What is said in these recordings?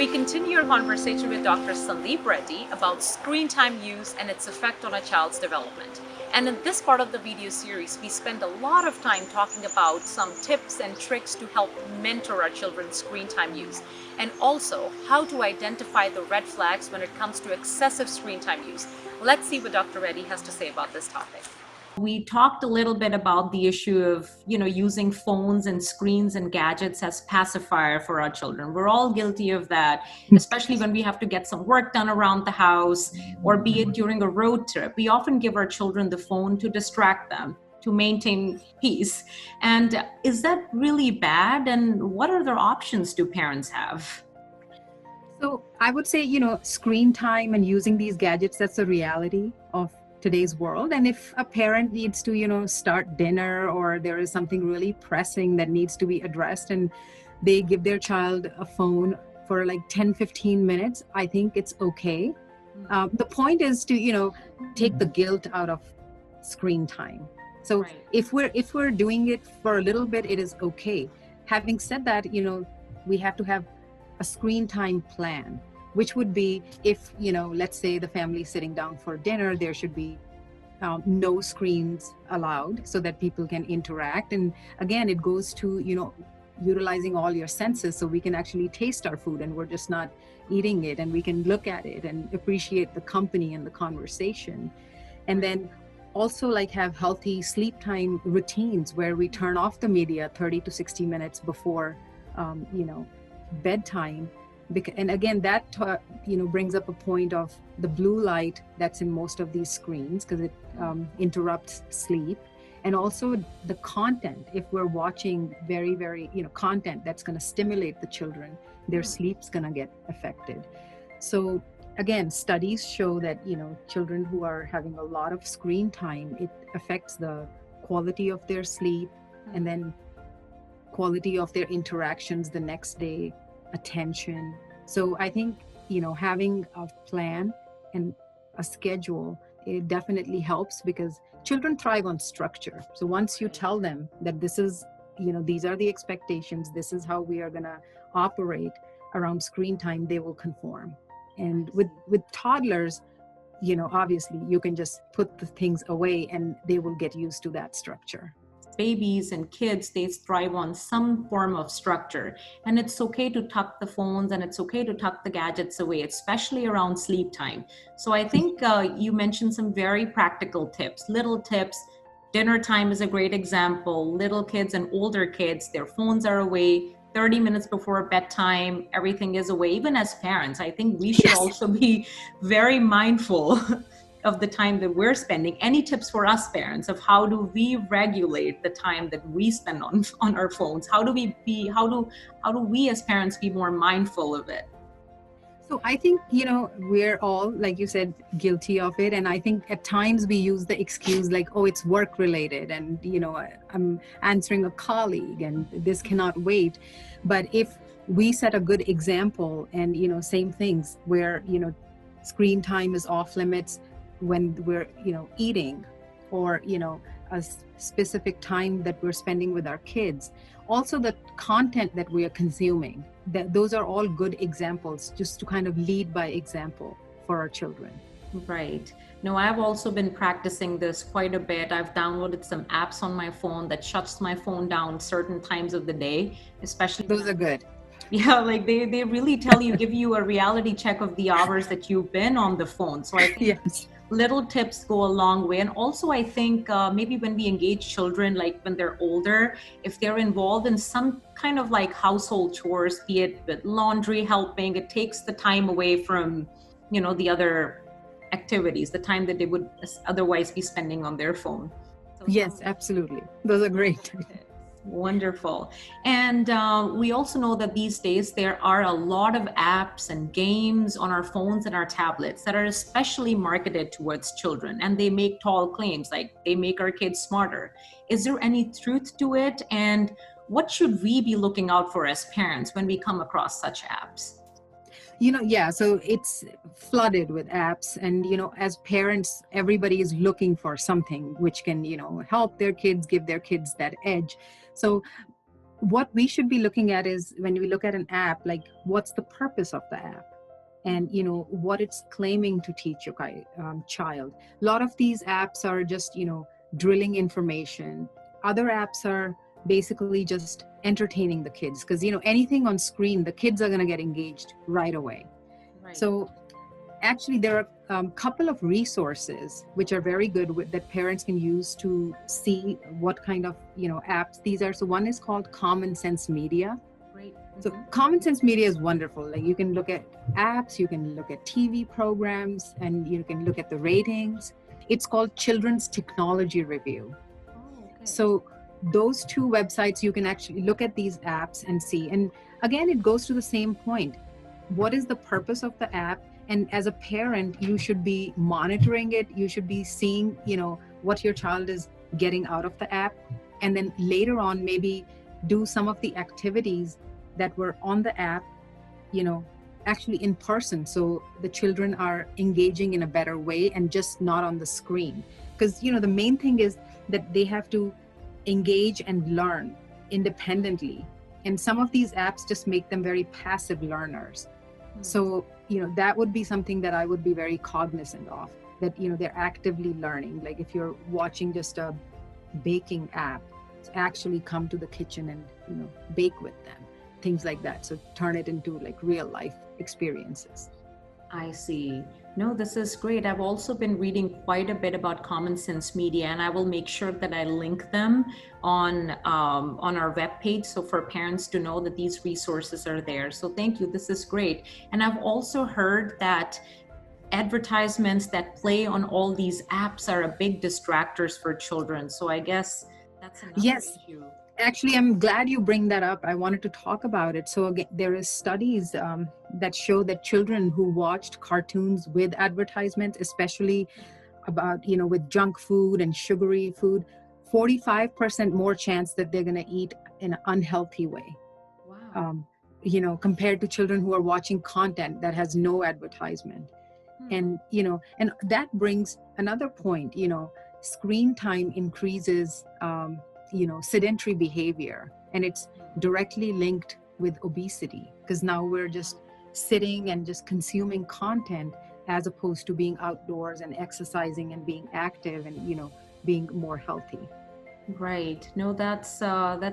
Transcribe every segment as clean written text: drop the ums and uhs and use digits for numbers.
We continue our conversation with Dr. Sandeep Reddy about screen time use and its effect on a child's development. And in this part of the video series, we spend a lot of time talking about some tips and tricks to help mentor our children's screen time use, and also how to identify the red flags when it comes to excessive screen time use. Let's see what Dr. Reddy has to say about this topic. We talked a little bit about the issue of, using phones and screens and gadgets as pacifier for our children. We're all guilty of that, especially when we have to get some work done around the house, or be it during a road trip. We often give our children the phone to distract them, to maintain peace. And is that really bad? And what other options do parents have? So I would say, screen time and using these gadgets, that's a reality of today's world. And if a parent needs to, start dinner, or there is something really pressing that needs to be addressed, and they give their child a phone for like 10-15 minutes, I think it's okay. The point is to, take the guilt out of screen time. So right. if we're doing it for a little bit, it is okay. Having said that, we have to have a screen time plan, which would be if, let's say the family is sitting down for dinner, there should be no screens allowed so that people can interact. And again, it goes to, utilizing all your senses so we can actually taste our food and we're just not eating it, and we can look at it and appreciate the company and the conversation. And then also like have healthy sleep time routines where we turn off the media 30 to 60 minutes before, bedtime. And again, that brings up a point of the blue light that's in most of these screens, because it interrupts sleep. And also the content, if we're watching very, very content that's going to stimulate the children, their sleep's going to get affected. So again, studies show that children who are having a lot of screen time, it affects the quality of their sleep, and then quality of their interactions the next day, attention. So I think, having a plan and a schedule, it definitely helps, because children thrive on structure. So once you tell them that this is, these are the expectations, this is how we are going to operate around screen time, they will conform. And with toddlers, obviously you can just put the things away and they will get used to that structure. Babies and kids, they thrive on some form of structure, and it's okay to tuck the phones and it's okay to tuck the gadgets away, especially around sleep time. So I think you mentioned some very practical tips, little tips. Dinner time is a great example. Little kids and older kids, their phones are away 30 minutes before bedtime, everything is away. Even as parents, I think we should also be very mindful of the time that we're spending. Any tips for us parents of how do we regulate the time that we spend on our phones? How do we as parents be more mindful of it? So I think, we're all, like you said, guilty of it. And I think at times we use the excuse like, oh, it's work related, and, I'm answering a colleague and this cannot wait. But if we set a good example and, same things where, screen time is off limits when we're eating, or a specific time that we're spending with our kids, also the content that we are consuming, those are all good examples, just to kind of lead by example for our children. Right. No, I've also been practicing this quite a bit. I've downloaded some apps on my phone that shuts my phone down certain times of the day, especially those are good. Yeah, like they really give you a reality check of the hours that you've been on the phone. So I think yes. Little tips go a long way. And also I think maybe when we engage children, like when they're older, if they're involved in some kind of like household chores, be it with laundry helping, it takes the time away from, the other activities, the time that they would otherwise be spending on their phone. So yes, absolutely. Those are great. Wonderful. And we also know that these days there are a lot of apps and games on our phones and our tablets that are especially marketed towards children, and they make tall claims like they make our kids smarter. Is there any truth to it? And what should we be looking out for as parents when we come across such apps? So it's flooded with apps, and, as parents, everybody is looking for something which can, help their kids, give their kids that edge. So what we should be looking at is, when we look at an app, like, what's the purpose of the app, and what it's claiming to teach your child. A lot of these apps are just drilling information. Other apps are basically just entertaining the kids, because anything on screen, the kids are going to get engaged right away. Right. So actually, there are a couple of resources which are very good that parents can use to see what kind of apps these are. So one is called Common Sense Media. Great. So Common Sense Media is wonderful. Like, you can look at apps, you can look at TV programs, and you can look at the ratings. It's called Children's Technology Review. Oh, okay. So those two websites, you can actually look at these apps and see. And again, it goes to the same point. What is the purpose of the app? And as a parent, you should be monitoring it. You should be seeing, what your child is getting out of the app. And then later on, maybe do some of the activities that were on the app, actually in person. So the children are engaging in a better way and just not on the screen. Because, the main thing is that they have to engage and learn independently. And some of these apps just make them very passive learners. So, that would be something that I would be very cognizant of, that, they're actively learning. Like, if you're watching just a baking app, actually come to the kitchen and, bake with them, things like that. So turn it into like real life experiences. I see. No, this is great. I've also been reading quite a bit about Common Sense Media, and I will make sure that I link them on our webpage, so for parents to know that these resources are there. So thank you. This is great. And I've also heard that advertisements that play on all these apps are a big distractors for children. So I guess that's another issue. Actually, I'm glad you bring that up. I wanted to talk about it. So again, there is studies that show that children who watched cartoons with advertisements, especially about, with junk food and sugary food, 45% more chance that they're going to eat in an unhealthy way. Wow. Compared to children who are watching content that has no advertisement. And, and that brings another point, screen time increases, sedentary behavior, and it's directly linked with obesity, because now we're just sitting and just consuming content as opposed to being outdoors and exercising and being active and, being more healthy. Right. No, that's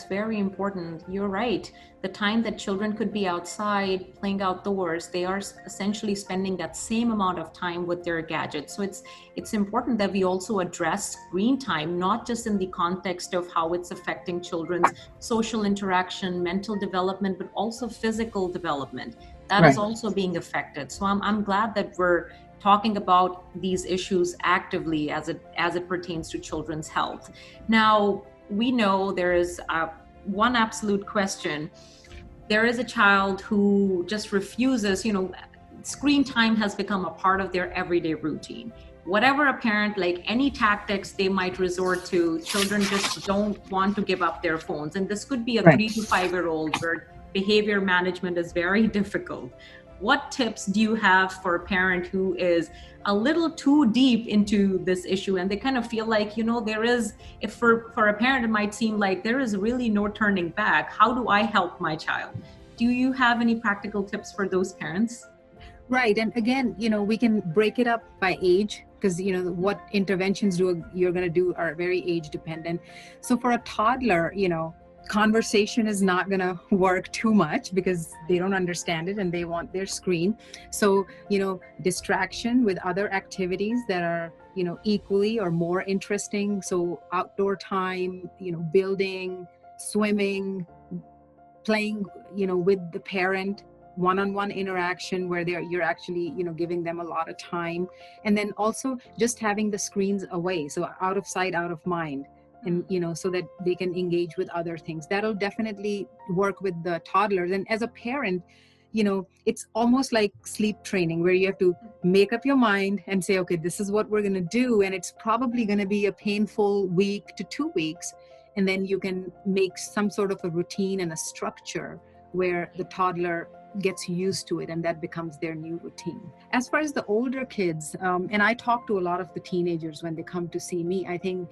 very important. You're right. The time that children could be outside playing outdoors, they are essentially spending that same amount of time with their gadgets. So it's important that we also address screen time, not just in the context of how it's affecting children's social interaction, mental development, but also physical development. That is also being affected. So I'm glad that we're talking about these issues actively as it pertains to children's health. Now, we know there is one absolute question. There is a child who just refuses, screen time has become a part of their everyday routine. Whatever a parent, like any tactics they might resort to, children just don't want to give up their phones. And this could be a 3 to 5-year-old where behavior management is very difficult. What tips do you have for a parent who is a little too deep into this issue and they kind of feel like, there is, if for a parent, it might seem like there is really no turning back. How do I help my child? Do you have any practical tips for those parents? Right. And again, we can break it up by age, because, what interventions you're going to do are very age dependent. So for a toddler, conversation is not going to work too much because they don't understand it and they want their screen. So, distraction with other activities that are, equally or more interesting. So outdoor time, building, swimming, playing, with the parent, one-on-one interaction where you're actually, giving them a lot of time. And then also just having the screens away. So out of sight, out of mind. And, so that they can engage with other things. That'll definitely work with the toddlers. And as a parent, it's almost like sleep training, where you have to make up your mind and say, okay, this is what we're going to do. And it's probably going to be a painful week to 2 weeks. And then you can make some sort of a routine and a structure where the toddler gets used to it, and that becomes their new routine. As far as the older kids, and I talk to a lot of the teenagers when they come to see me, I think,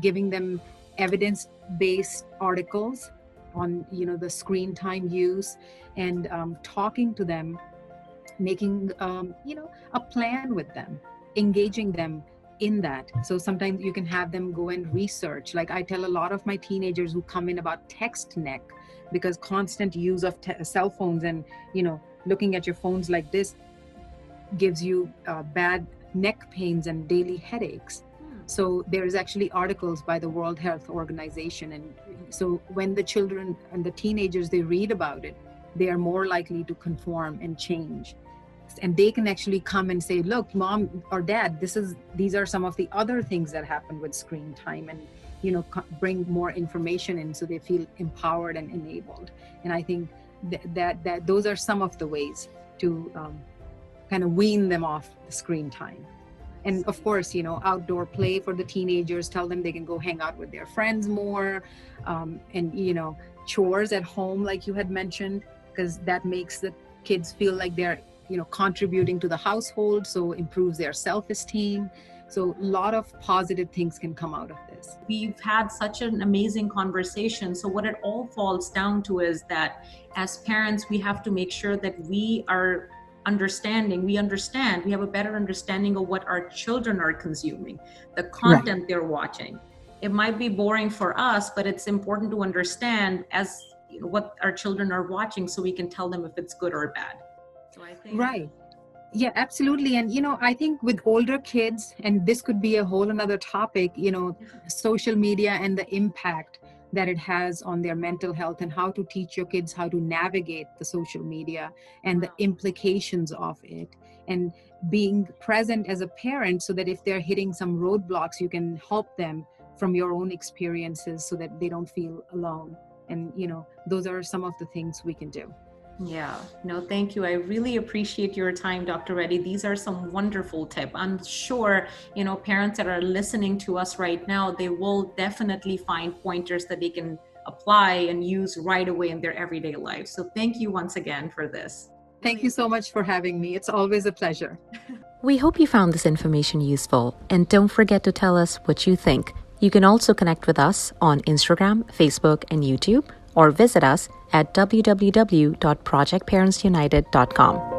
giving them evidence-based articles, on the screen time use, and talking to them, making a plan with them, engaging them in that. So sometimes you can have them go and research. Like I tell a lot of my teenagers who come in about text neck, because constant use of cell phones and looking at your phones like this gives you bad neck pains and daily headaches. So there's actually articles by the World Health Organization, and so when the children and the teenagers, they read about it, they are more likely to conform and change. And they can actually come and say, look, mom or dad, these are some of the other things that happen with screen time, and bring more information in, so they feel empowered and enabled. And I think that those are some of the ways to kind of wean them off the screen time. And of course, outdoor play for the teenagers, tell them they can go hang out with their friends more, and chores at home, like you had mentioned, because that makes the kids feel like they're contributing to the household, so improves their self-esteem. So a lot of positive things can come out of this. We've had such an amazing conversation. So what it all falls down to is that as parents, we have to make sure that we are understanding, we have a better understanding of what our children are consuming, the content Right. they're watching. It might be boring for us, but it's important to understand what our children are watching, so we can tell them if it's good or bad. So I think Right. Yeah, absolutely. And, I think with older kids, and this could be a whole another topic, social media and the impact that it has on their mental health, and how to teach your kids how to navigate the social media and the implications of it, and being present as a parent, so that if they're hitting some roadblocks, you can help them from your own experiences, so that they don't feel alone. And, those are some of the things we can do. Yeah, no, thank you. I really appreciate your time, Dr. Reddy. These are some wonderful tips. I'm sure, parents that are listening to us right now, they will definitely find pointers that they can apply and use right away in their everyday life. So thank you once again for this. Thank you so much for having me. It's always a pleasure. We hope you found this information useful, and don't forget to tell us what you think. You can also connect with us on Instagram, Facebook, and YouTube, or visit us at www.projectparentsunited.com.